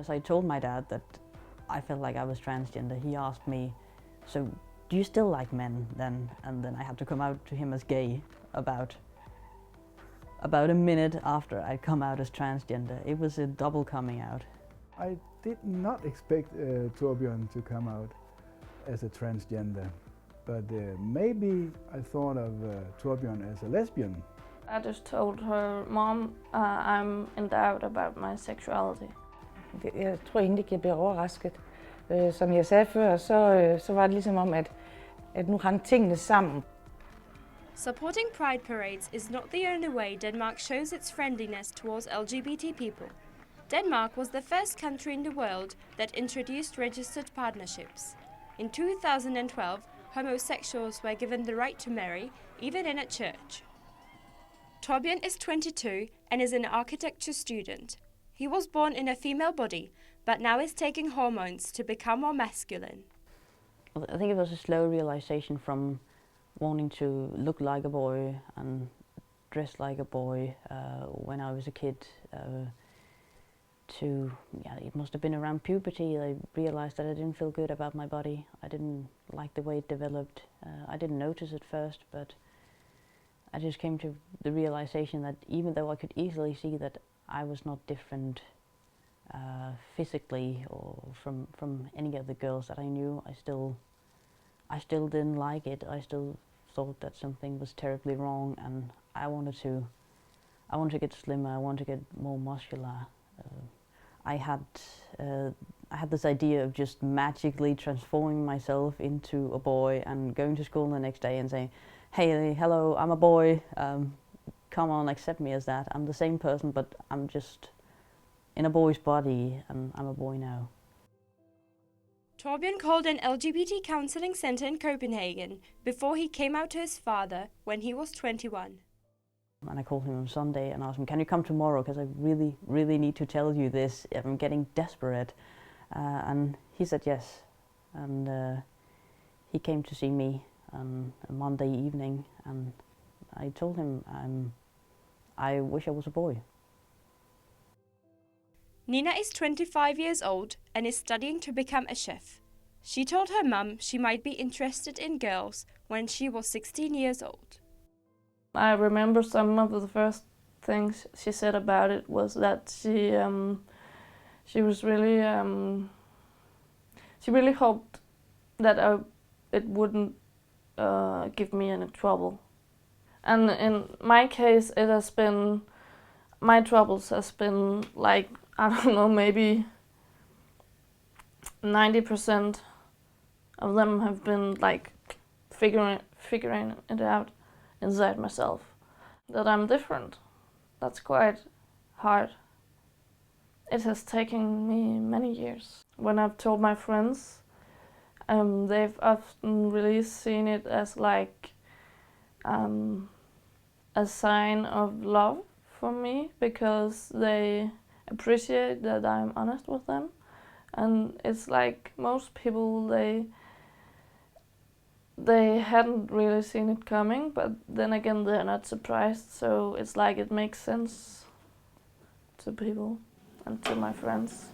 As I told my dad that I felt like I was transgender, he asked me, so do you still like men then? And then I had to come out to him as gay about a minute after I'd come out as transgender. It was a double coming out. I did not expect Thorbjørn to come out as a transgender, but maybe I thought of Thorbjørn as a lesbian. I just told her, Mom, I'm in doubt about my sexuality. Jeg tror egentlig ikke, jeg bliver overrasket. Som jeg sagde før, så var det ligesom om, at nu hang tingene sammen. Supporting pride parades is not the only way Denmark shows its friendliness towards LGBT people. Denmark was the first country in the world that introduced registered partnerships. In 2012, homosexuals were given the right to marry, even in a church. Thorbjørn is 22 and is an architecture student. He was born in a female body, but now is taking hormones to become more masculine. I think it was a slow realization from wanting to look like a boy and dress like a boy when I was a kid to, it must have been around puberty. I realized that I didn't feel good about my body. I didn't like the way it developed. I didn't notice at first, but I just came to the realization that even though I could easily see that I was not different physically or from any of the girls that I knew, I still didn't like it. I still thought that something was terribly wrong, and I wanted to get slimmer. I wanted to get more muscular. I had this idea of just magically transforming myself into a boy and going to school the next day and saying, "Hey, hello, I'm a boy. Come on, accept me as that. I'm the same person, but I'm just in a boy's body, and I'm a boy now." Thorbjørn called an LGBT counseling center in Copenhagen before he came out to his father when he was 21. And I called him on Sunday and asked him, "Can you come tomorrow? Because I really, really need to tell you this. I'm getting desperate." And he said yes. And he came to see me on a Monday evening, and I told him I wish I was a boy. Nina is 25 years old and is studying to become a chef. She told her mum she might be interested in girls when she was 16 years old. I remember some of the first things she said about it was that she was really she really hoped that it wouldn't give me any trouble. And in my case, it has been, my troubles has been like, I don't know, maybe 90% of them have been like figuring it out inside myself, that I'm different. That's quite hard. It has taken me many years. When I've told my friends, they've often really seen it as like a sign of love for me, because they appreciate that I'm honest with them. And it's like most people, they hadn't really seen it coming, but then again they're not surprised, so it's like it makes sense to people and to my friends.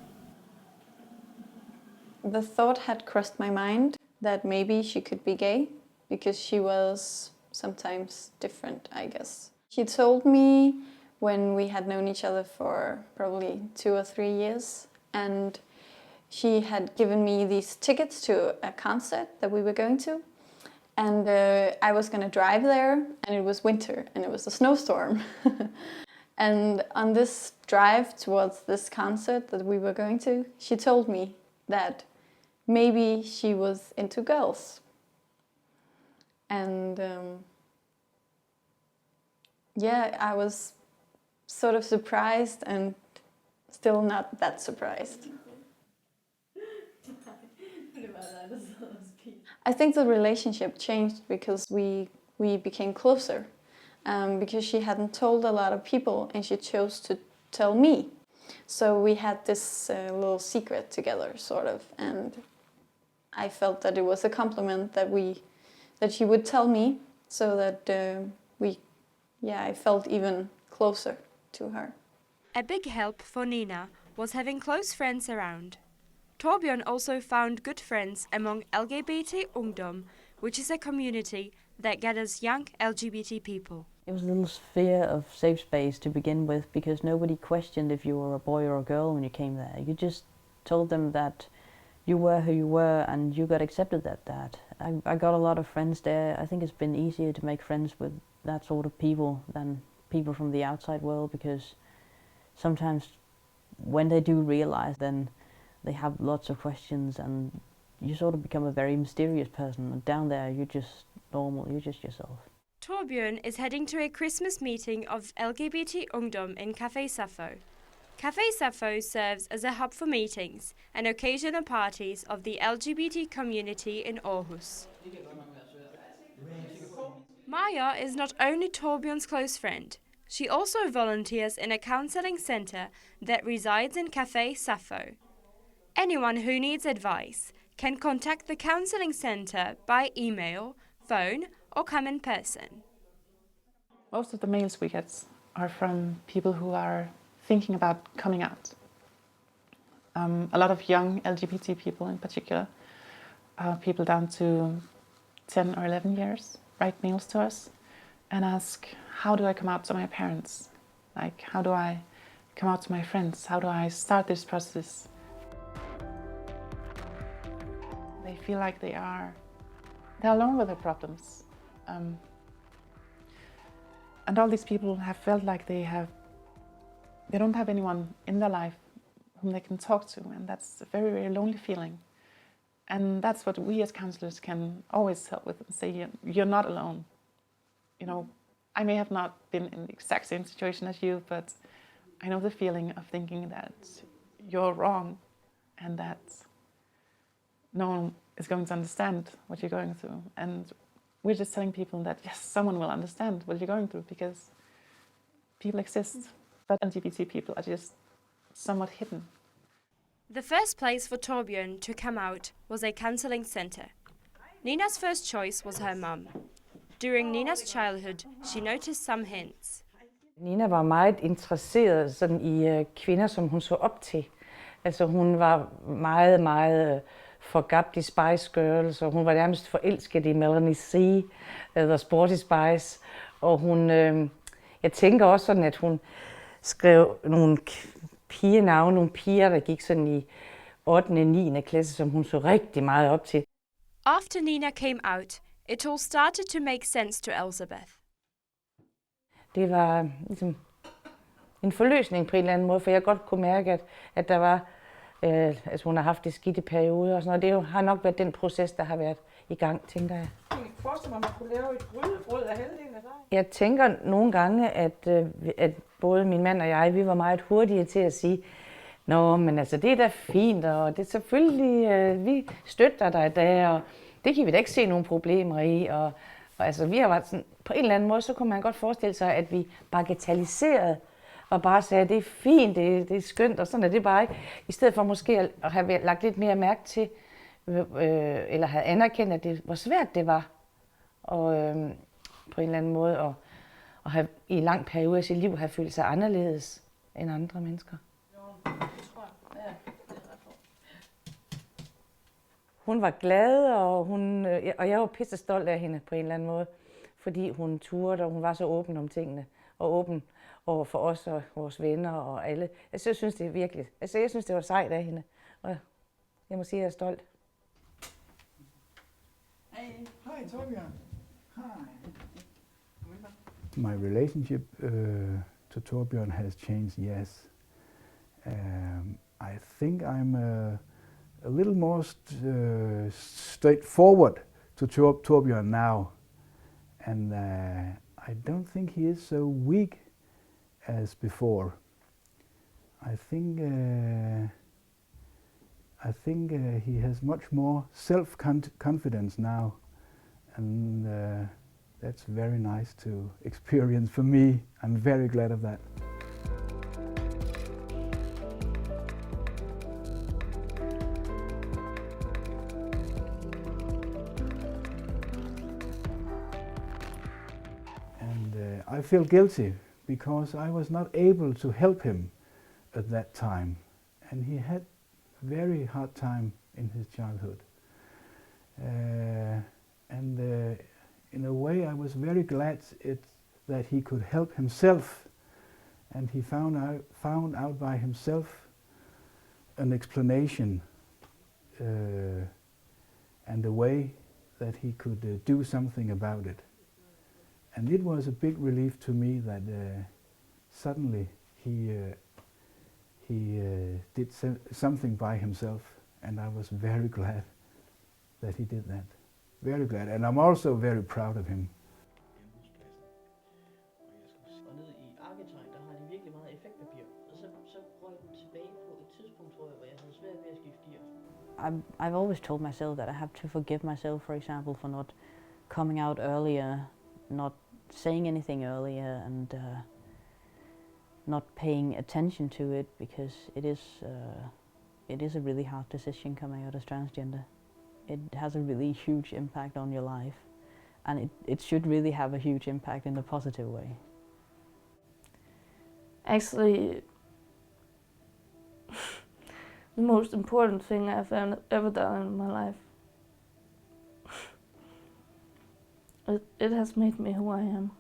The thought had crossed my mind that maybe she could be gay, because she was sometimes different, I guess. She told me when we had known each other for probably 2 or 3 years, and she had given me these tickets to a concert that we were going to, and I was going to drive there, and it was winter and it was a snowstorm. And on this drive towards this concert that we were going to, she told me that maybe she was into girls. And yeah, I was sort of surprised and still not that surprised. I think the relationship changed because we became closer. Because she hadn't told a lot of people and she chose to tell me. So we had this little secret together, sort of, and I felt that it was a compliment that she would tell me, so that I felt even closer to her. A big help for Nina was having close friends around. Thorbjørn also found good friends among LGBT Ungdom, which is a community that gathers young LGBT people. It was a little sphere of safe space to begin with, because nobody questioned if you were a boy or a girl when you came there. You just told them that you were who you were and you got accepted at that. I got a lot of friends there. I think it's been easier to make friends with that sort of people than people from the outside world, because sometimes when they do realize, then they have lots of questions and you sort of become a very mysterious person. And down there you're just normal, you're just yourself. Thorbjørn is heading to a Christmas meeting of LGBT Ungdom in Café Sappho. Café Sappho serves as a hub for meetings and occasional parties of the LGBT community in Aarhus. Maja is not only Thorbjørn's close friend, she also volunteers in a counseling center that resides in Café Sappho. Anyone who needs advice can contact the counseling center by email, phone, or come in person. Most of the mails we get are from people who are thinking about coming out. A lot of young LGBT people in particular, people down to 10 or 11 years, write mails to us and ask, how do I come out to my parents? Like, how do I come out to my friends? How do I start this process? They feel like they're alone with their problems. And all these people have felt like they don't have anyone in their life whom they can talk to, and that's a very, very lonely feeling. And that's what we as counselors can always help with and say, you're not alone. You know, I may have not been in the exact same situation as you, but I know the feeling of thinking that you're wrong and that no one is going to understand what you're going through. And we're just telling people that, yes, someone will understand what you're going through, because people exist, but LGBT people are just somewhat hidden. The first place for Thorbjørn to come out was a counseling center. Nina's first choice was her mum. During Nina's childhood, she noticed some hints. Nina var meget interesseret sådan i kvinder, som hun så op til. Altså hun var meget, meget forgabt i Spice Girls, og hun var nærmest forelsket i Melanie C., The Sporty Spice. Og hun, jeg tænker også sådan, at hun skrev nogle pigenavne, nogle piger, der gik sådan i 8. og 9. klasse, som hun så rigtig meget op til. After Nina came out, it all started to make sense to Elizabeth. Det var ligesom en forløsning på en eller anden måde, for jeg godt kunne mærke, at der var, altså hun har haft det skidte perioder og sådan noget. Det har nok været den proces, der har været i gang, tænker jeg. Jeg kan forestille mig, at man kunne lave et brød af halvdelen af dig. Jeg tænker nogle gange, at både min mand og jeg, vi var meget hurtige til at sige, nå, men altså det er da fint, og det er selvfølgelig, vi støtter dig der, og det kan vi da ikke se nogen problemer i. Og altså vi har været sådan, på en eller anden måde, så kunne man godt forestille sig, at vi bagatelliserede og bare sagde, at det er fint, det er skønt, og sådan er det bare ikke. I stedet for måske at have lagt lidt mere mærke til, eller have anerkendt, at hvor svært det var, og på en eller anden måde, at have i en lang periode af sit liv have følt sig anderledes end andre mennesker. Hun var glad, og jeg var pisse stolt af hende på en eller anden måde, fordi hun turde, og hun var så åben om tingene, og åben over for os og vores venner og alle. Altså, jeg synes, det er virkelig, jeg synes, det var sejt af hende, og jeg må sige, at jeg er stolt. Hi, Thorbjørn. Hi. My relationship to Thorbjørn has changed, yes. I think I'm a little more straightforward to Thorbjørn now, and I don't think he is so weak as before. I think he has much more self-confidence now, and that's very nice to experience for me. I'm very glad of that. And I feel guilty because I was not able to help him at that time. and he had a very hard time in his childhood. And in a way I was very glad that he could help himself, and he found out by himself an explanation and a way that he could do something about it. And it was a big relief to me that suddenly he did something by himself, and I was very glad that he did that. Very glad, and I'm also very proud of him. Og ned i Arketegn, der har de virkelig meget effektpapir. Og så røg den tilbage på et tidspunkt, tror jeg, hvor jeg havde svært ved at skifte gear. I've always told myself that I have to forgive myself, for example, for not coming out earlier, not saying anything earlier, and not paying attention to it, because it is a really hard decision coming out as transgender. It has a really huge impact on your life, and it should really have a huge impact in a positive way. Actually, the most important thing I've ever done in my life. It has made me who I am.